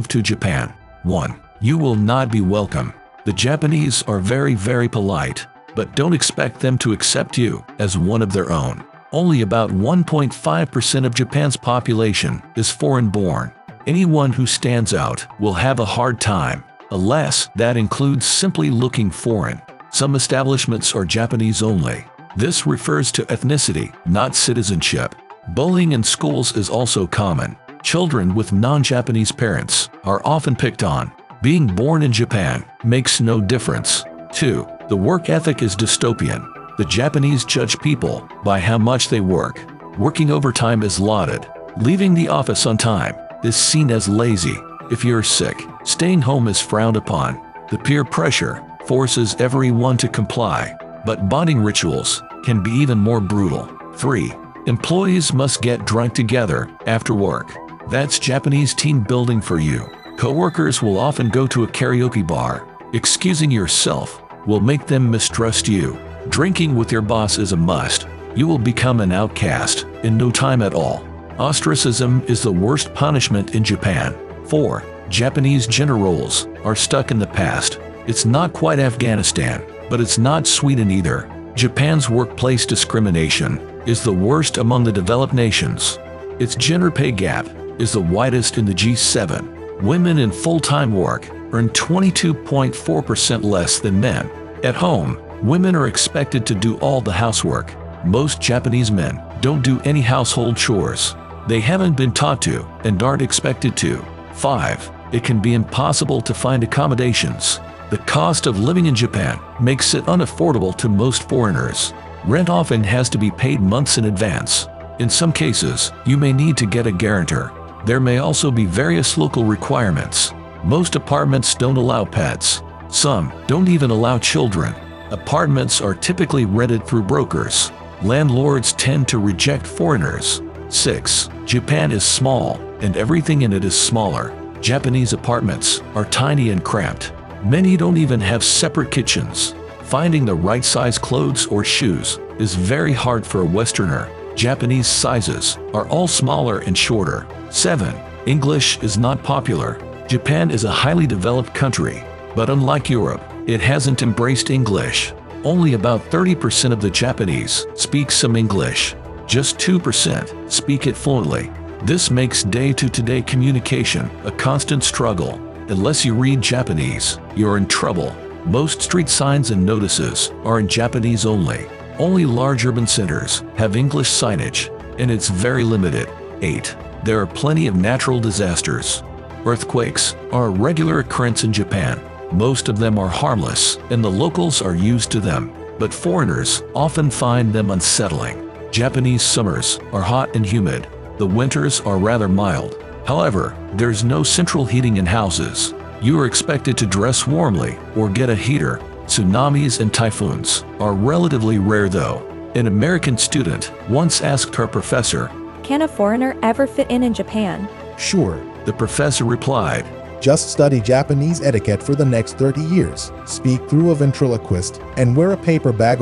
to Japan. 1. You will not be welcome. The Japanese are very polite, but don't expect them to accept you as one of their own. Only about 1.5% of Japan's population is foreign-born. Anyone who stands out will have a hard time, unless that includes simply looking foreign. Some establishments are Japanese only. This refers to ethnicity, not citizenship. Bullying in schools is also common. Children with non-Japanese parents are often picked on. Being born in Japan makes no difference. 2. The work ethic is dystopian. The Japanese judge people by how much they work. Working overtime is lauded. Leaving the office on time is seen as lazy. If you're sick, staying home is frowned upon. The peer pressure forces everyone to comply, but bonding rituals can be even more brutal. 3. Employees must get drunk together after work. That's Japanese team building for you. Coworkers will often go to a karaoke bar. Excusing yourself will make them mistrust you. Drinking with your boss is a must. You will become an outcast in no time at all. Ostracism is the worst punishment in Japan. 4. Japanese gender roles are stuck in the past. It's not quite Afghanistan, but it's not Sweden either. Japan's workplace discrimination is the worst among the developed nations. Its gender pay gap is the widest in the G7. Women in full-time work earn 22.4% less than men. At home, women are expected to do all the housework. Most Japanese men don't do any household chores. They haven't been taught to and aren't expected to. 5. It can be impossible to find accommodations. The cost of living in Japan makes it unaffordable to most foreigners. Rent often has to be paid months in advance. In some cases, you may need to get a guarantor. There may also be various local requirements. Most apartments don't allow pets. Some don't even allow children. Apartments are typically rented through brokers. Landlords tend to reject foreigners. 6. Japan is small, and everything in it is smaller. Japanese apartments are tiny and cramped. Many don't even have separate kitchens. Finding the right size clothes or shoes is very hard for a Westerner. Japanese sizes are all smaller and shorter. 7. English is not popular. Japan is a highly developed country, but unlike Europe, it hasn't embraced English. Only about 30% of the Japanese speak some English. Just 2% speak it fluently. This makes day-to-day communication a constant struggle. Unless you read Japanese, you're in trouble. Most street signs and notices are in Japanese only. Only large urban centers have English signage, and it's very limited. 8. There are plenty of natural disasters. Earthquakes are a regular occurrence in Japan. Most of them are harmless, and the locals are used to them, but foreigners often find them unsettling. Japanese summers are hot and humid. The winters are rather mild. However, there's no central heating in houses. You are expected to dress warmly or get a heater. Tsunamis and typhoons are relatively rare though. An American student once asked her professor, "Can a foreigner ever fit in Japan?" Sure. The professor replied, Just study Japanese etiquette for the next 30 years, speak through a ventriloquist, and wear a paper bag